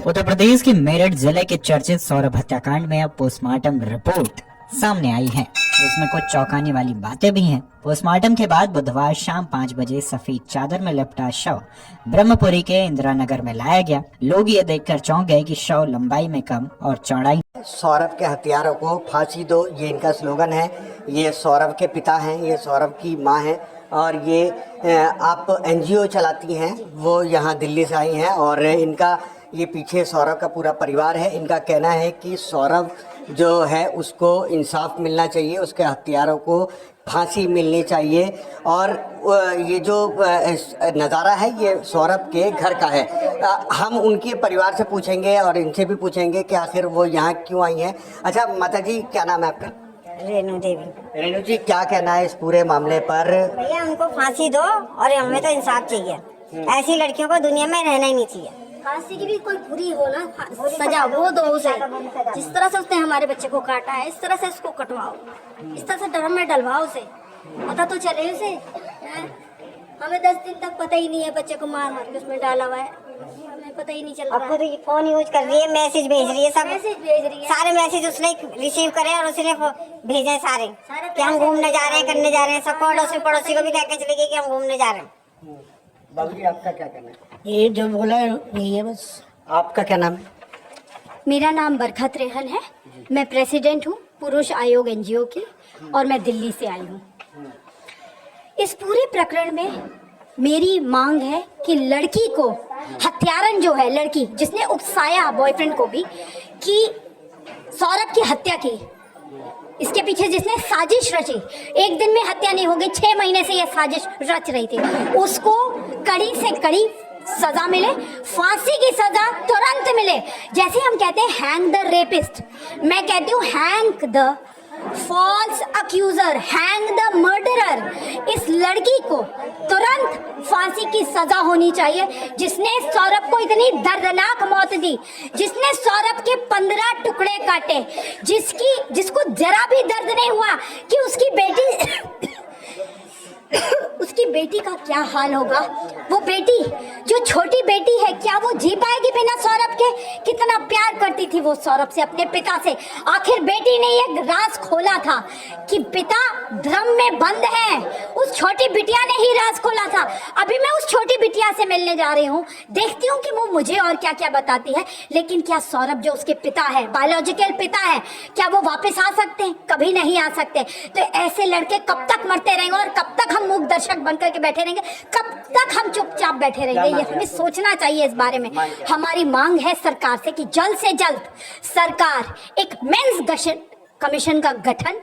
उत्तर प्रदेश के मेरठ जिले के चर्चित सौरभ हत्याकांड में अब पोस्टमार्टम रिपोर्ट सामने आई है। उसमें कुछ चौंकाने वाली बातें भी हैं। पोस्टमार्टम के बाद बुधवार शाम 5 बजे सफेद चादर में लिपटा शव ब्रह्मपुरी के इंदिरा नगर में लाया गया। लोग ये देखकर चौंक गए कि शव लंबाई में कम और चौड़ाई। सौरभ के हत्यारों को फांसी दो, ये इनका स्लोगन है। ये सौरभ के पिता हैं, ये सौरभ की माँ है और ये आप एनजीओ चलाती हैं, वो यहाँ दिल्ली से आई हैं और इनका ये पीछे सौरभ का पूरा परिवार है। इनका कहना है कि सौरभ जो है उसको इंसाफ मिलना चाहिए, उसके हत्यारों को फांसी मिलनी चाहिए और ये जो नज़ारा है ये सौरभ के घर का है। हम उनके परिवार से पूछेंगे और इनसे भी पूछेंगे कि आखिर वो यहाँ क्यों आई हैं। अच्छा माता जी, क्या नाम है आपका? रेणु देवी। रेणु जी, क्या कहना है इस पूरे मामले पर? भैया उनको फांसी दो और हमें तो इंसाफ चाहिए। ऐसी लड़कियों को दुनिया में रहना ही नहीं चाहिए। फांसी की भी कोई बुरी हो ना सजा वो दो उसे। जिस तरह से उसने हमारे बच्चे को काटा है इस तरह से उसको कटवाओ, इस तरह से ड्रम में डलवाओ उसे, पता तो चले उसे। हमें 10 दिन तक पता ही नहीं है बच्चे को मार मार के उसमें डाला हुआ है, हमें पता ही नहीं चल रहा। अब तो ये फोन यूज कर रही है, मैसेज भेज रही है, सब मैसेज भेज रही है, सारे मैसेज उसने रिसीव करे और उसने भेजे सारे कि हम घूमने जा रहे हैं, करने जा रहे हैं। सब पड़ोसी को भी कह के चले गए कि हम घूमने जा रहे हैं। बाबूजी, आपका क्या कहना है? ये जो बोला है यही है बस। आपका क्या नाम है? मेरा नाम बरखत रेहन है, मैं प्रेसिडेंट हूँ पुरुष आयोग एनजीओ की और मैं दिल्ली से आई हूँ। इस पूरे प्रकरण में मेरी मांग है कि लड़की को, हत्यारन जो है लड़की जिसने उकसाया बॉयफ्रेंड को भी कि सौरभ की हत्या की, इसके पीछे जिसने साजिश रची, एक दिन में हत्या नहीं होगी, 6 महीने से यह साजिश रच रही थी, उसको कड़ी से कड़ी सजा मिले, फांसी की सजा तुरंत मिले। जैसे हम कहते हैं हैंग द रेपिस्ट, मैं कहती हूँ hang the false accuser, hang the murderer. इस लड़की को तुरंत फांसी की सजा होनी चाहिए। जिसने सौरभ को इतनी दर्दनाक मौत दी, जिसने सौरभ के 15 टुकड़े काटे, जिसको जरा भी दर्द नहीं हुआ कि उसकी बेटी उसकी बेटी का क्या हाल होगा। वो बेटी जो छोटी बेटी है, क्या वो जी पाएगी बिना सौरभ के? कितना प्यार करती थी वो सौरभ से, अपने पिता से। आखिर बेटी ने एक राज खोला था कि पिता ड्रम में बंद है, उस छोटी बिटिया ने ही राज खोला था। अभी मैं उस छोटी बिटिया से मिलने जा रही हूँ, देखती हूँ कि वो मुझे और क्या क्या बताती है। लेकिन क्या सौरभ जो उसके पिता है, बायोलॉजिकल पिता है, क्या वो वापस आ सकते हैं? कभी नहीं आ सकते। तो ऐसे लड़के कब तक मरते रहेंगे और कब तक हम मूक दर्शक बनकर के बैठे रहेंगे? कब तक हम चुपचाप बैठे रहेंगे? ये हमें सोचना चाहिए इस बारे में। हमारी मांग है सरकार से कि जल्द से जल्द सरकार एक मेंस कमीशन का गठन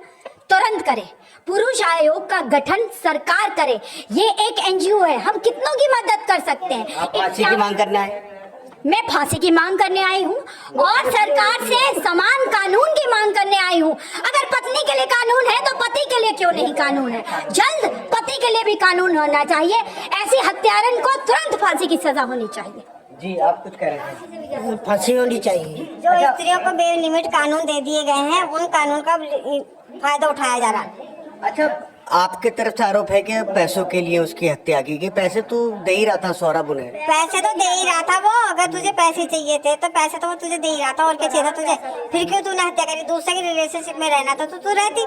तुरंत करे, पुरुष आयोग का गठन सरकार करे। ये एक एनजीओ है, हम कितनों की मदद कर सकते हैं। आप फांसी की मांग करना है? मैं फांसी की मांग करने आई हूँ और सरकार से समान कानून की मांग करने आई हूँ। अगर पत्नी के लिए कानून है तो पति के लिए क्यों नहीं कानून है? जल्द पति के लिए भी कानून होना चाहिए। ऐसी हत्यारन को तुरंत फांसी की सजा होनी चाहिए। जी, आप कुछ कह रहे थे? फांसी होनी चाहिए। जो स्त्रियों को बेलिमिट कानून दे दिए गए हैं, उन कानून का फायदा उठाया जा रहा है। अच्छा, आपके तरफ से आरोप है कि पैसों के लिए उसकी हत्या की गई। पैसे तो दे ही रहा था सौरभ उन्हें। पैसे तो दे ही रहा था वो। अगर तुझे पैसे चाहिए थे तो पैसे तो वो तुझे दे ही रहा था, और क्या चाहिए था तुझे? फिर क्यों तूने हत्या करी? दूसरे के रिलेशनशिप में रहना था तो तू रहती,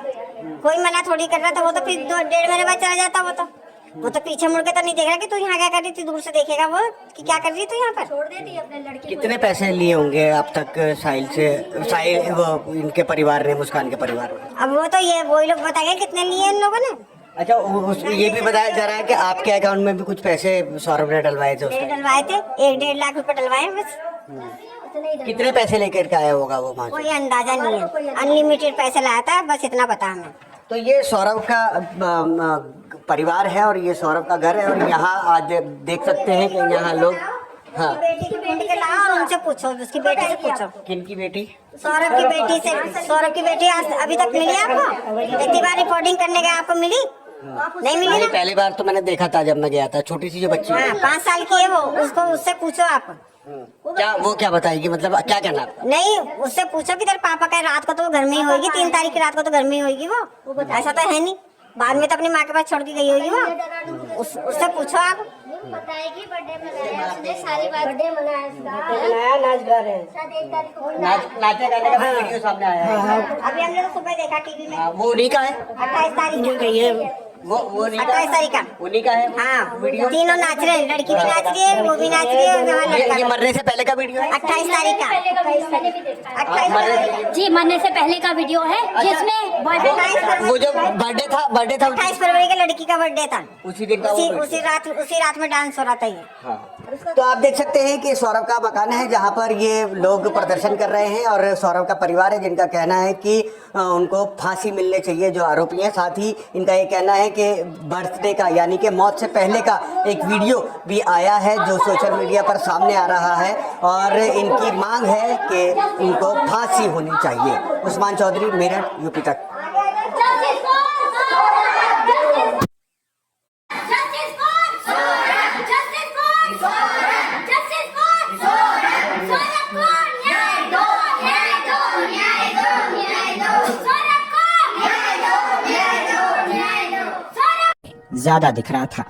कोई मना थोड़ी कर रहा था। वो तो फिर 1.5 महीने बाद चला जाता। वो तो पीछे मुड़ के तो नहीं देख रहा कि तू यहाँ क्या कर रही थी। दूर से देखेगा वो कि क्या कर रही तू यहाँ पर। छोड़ देती अपने लड़के। कितने पैसे लिए होंगे अब तक साहिल से? साहिल वो इनके परिवार ने, मुस्कान के परिवार ने? अब वो तो ये वही लोग बताएंगे कितने लिए इन लोगों ने। अच्छा, ये भी बताया जा रहा है कि आपके अकाउंट में भी कुछ पैसे सौरभ ने डलवाए थे उसने? डलवाए थे, 1-1.5 लाख रुपए डलवाए बस। कितने पैसे लेकर के आया होगा वो वहाँ से? कोई अंदाजा नहीं है, अनलिमिटेड पैसे लाया था, बस इतना पता हमें। तो ये सौरभ का परिवार है और ये सौरभ का घर है और यहाँ आज देख सकते हैं कि यहाँ लोग, हाँ, बेटी के लाओ और उनसे पूछो, उसकी बेटी से पूछो। किनकी बेटी? सौरभ की बेटी से। सौरभ की बेटी आज अभी तक मिली आपको? इतनी बार रिपोर्टिंग करने गए, आपको मिली? नहीं मिली ना? पहली बार तो मैंने देखा था जब मैं गया था, छोटी सी जो बच्ची है। हाँ, 5 साल की है वो, उसको उससे पूछो आप। क्या वो क्या बताएगी, मतलब क्या कहना आपका? नहीं, उससे पूछो कि तेरे पापा का रात को तो वो घर में ही होगी, 3 तारीख की रात को तो घर में ही होगी वो, ऐसा तो है नहीं। बाद में तो अपनी माँ के पास छोड़ के गई होगी वो, उससे पूछो आप। बताएगी बर्थडे मनाया उसने, सारी बात बर्थडे मनाया उसका, नया नाच गा रहे हैं। शायद 1 तारीख को नाचने गाने का वीडियो सामने आया है। अभी हमने तो सुबह देखा टीवी में, वो उन्हीं का है, 28 तारीख को, वो उन्हीं का 28 तारीख का, उन्हीं का है। हाँ, तीनों नाच रहे हैं, लड़की भी नाच रही है, वो भी नाच रही है, और हमारा लड़का ये भी। मरने से पहले का वीडियो है। 28 तारीख का, मैंने भी देखा। 28 तारीख, जी मरने से पहले का वीडियो है जिसमें बॉयफ्रेंड वो जो बर्थडे था 28 फरवरी का लड़की का बर्थडे था, उसी दिन का उसी रात में डांस हो रहा था ये। हाँ। तो आप देख सकते हैं कि सौरभ का मकान है जहां पर ये लोग प्रदर्शन कर रहे हैं, और सौरभ का परिवार है जिनका कहना है कि उनको फांसी मिलने चाहिए जो आरोपी हैं। साथ ही इनका ये कहना है कि बर्थडे का यानी कि मौत से पहले का एक वीडियो भी आया है जो सोशल मीडिया पर सामने आ रहा है, और इनकी मांग है कि उनको फांसी होनी चाहिए। उस्मान चौधरी, मेरठ, यूपी तक। ज्यादा दिख रहा था।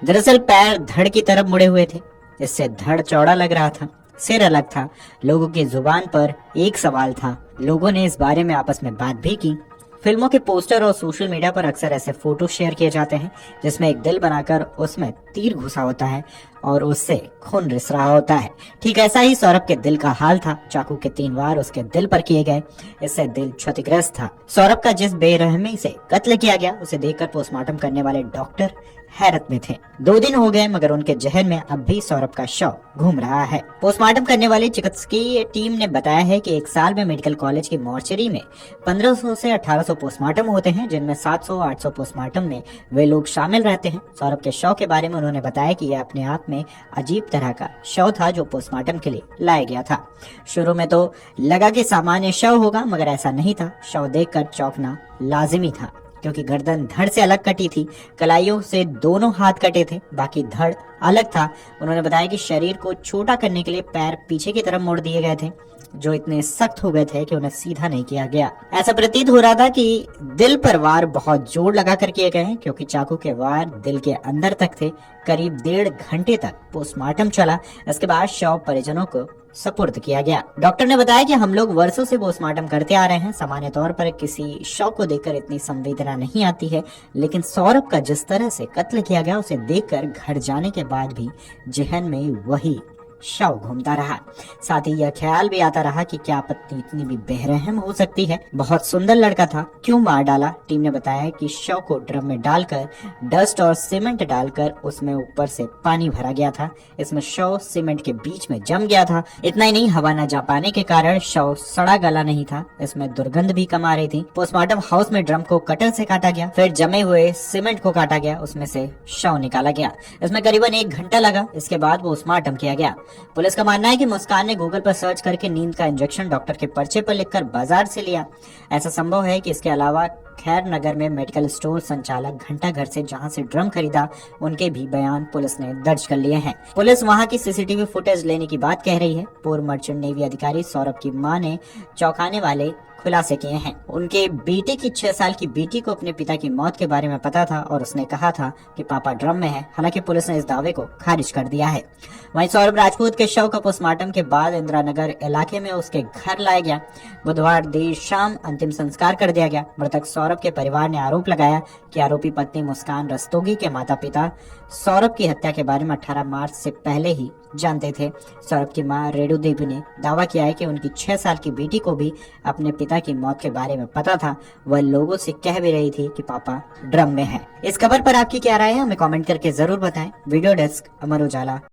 दरअसल पैर धड़ की तरफ मुड़े हुए थे, इससे धड़ चौड़ा लग रहा था, सिर अलग था। लोगों की जुबान पर एक सवाल था। लोगों ने इस बारे में आपस में बात भी की। फिल्मों के पोस्टर और सोशल मीडिया पर अक्सर ऐसे फोटो शेयर किए जाते हैं जिसमें एक दिल बनाकर उसमें तीर घुसा होता है और उससे खून रिस रहा होता है। ठीक ऐसा ही सौरभ के दिल का हाल था। चाकू के 3 वार उसके दिल पर किए गए, इससे दिल क्षतिग्रस्त था। सौरभ का जिस बेरहमी से कत्ल किया गया उसे देखकर पोस्टमार्टम करने वाले डॉक्टर हैरत में थे। 2 दिन हो गए मगर उनके जहन में अब भी सौरभ का शव घूम रहा है। पोस्टमार्टम करने वाली चिकित्सकीय टीम ने बताया है कि एक साल में मेडिकल कॉलेज की मॉर्चरी में 1500 से 1800 पोस्टमार्टम होते हैं, जिनमें 700-800 पोस्टमार्टम में वे लोग शामिल रहते हैं। सौरभ के शव के बारे में उन्होंने बताया कि यह अपने आप में अजीब तरह का शव था जो पोस्टमार्टम के लिए लाया गया था। शुरू में तो लगा कि सामान्य शव होगा मगर ऐसा नहीं था। शव देखकर चौंकना लाजिमी था क्योंकि गर्दन धड़ से अलग कटी थी, कलाइयों से दोनों हाथ कटे थे, बाकी धड़ अलग था। उन्होंने बताया कि शरीर को छोटा करने के लिए पैर पीछे की तरफ मोड़ दिए गए थे जो इतने सख्त हो गए थे कि उन्हें सीधा नहीं किया गया। ऐसा प्रतीत हो रहा था कि दिल पर वार बहुत जोर लगा कर किए गए हैं क्योंकि चाकू के वार दिल के अंदर तक थे। करीब 1.5 घंटे तक पोस्टमार्टम चला। इसके बाद शव परिजनों को सपुर्द किया गया। डॉक्टर ने बताया कि हम लोग वर्षों से पोस्टमार्टम करते आ रहे हैं। सामान्य तौर पर किसी शव को देखकर इतनी संवेदना नहीं आती है, लेकिन सौरभ का जिस तरह से कत्ल किया गया उसे देखकर घर जाने के बाद भी जहन में वही शव घूमता रहा। साथ ही यह ख्याल भी आता रहा कि क्या पत्नी इतनी भी बेरहम हो सकती है। बहुत सुंदर लड़का था, क्यों मार डाला। टीम ने बताया कि शव को ड्रम में डालकर डस्ट और सीमेंट डालकर उसमें ऊपर से पानी भरा गया था। इसमें शव सीमेंट के बीच में जम गया था। इतना ही नहीं, हवा न जा पाने के कारण शव सड़ा गला नहीं था। इसमें दुर्गंध भी कम आ रही थी। पोस्टमार्टम हाउस में ड्रम को कटर से काटा गया, फिर जमे हुए सीमेंट को काटा गया, उसमें से शव निकाला गया। इसमें करीबन 1 घंटा लगा। इसके बाद पोस्टमार्टम किया गया। पुलिस का मानना है कि मुस्कान ने गूगल पर सर्च करके नींद का इंजेक्शन डॉक्टर के पर्चे पर लिखकर बाजार से लिया। ऐसा संभव है कि इसके अलावा खैर नगर में मेडिकल स्टोर संचालक घंटा घर से जहां से ड्रम खरीदा उनके भी बयान पुलिस ने दर्ज कर लिए हैं। पुलिस वहां की सीसीटीवी फुटेज लेने की बात कह रही है। पूर्व मर्चेंट नेवी अधिकारी सौरभ की मां ने चौंकाने वाले खुलासे किए हैं। उनके बेटे की 6 साल की बेटी को अपने पिता की मौत के बारे में पता था और उसने कहा था कि पापा ड्रम में है। हालांकि पुलिस ने इस दावे को खारिज कर दिया है। वहीं सौरभ राजपूत के शव का पोस्टमार्टम के बाद इंदिरा नगर इलाके में उसके घर लाया गया। बुधवार देर शाम अंतिम संस्कार कर दिया गया। मृतक सौरभ के परिवार ने आरोप लगाया कि आरोपी पत्नी मुस्कान रस्तोगी के माता पिता सौरभ की हत्या के बारे में 18 मार्च से पहले ही जानते थे। सौरभ की मां रेणु देवी ने दावा किया है कि उनकी 6 साल की बेटी को भी अपने पिता की मौत के बारे में पता था। वह लोगों से कह भी रही थी कि पापा ड्रम में है। इस खबर पर आपकी क्या राय है हमें कमेंट करके जरूर बताएं। Video desk Amar Ujala.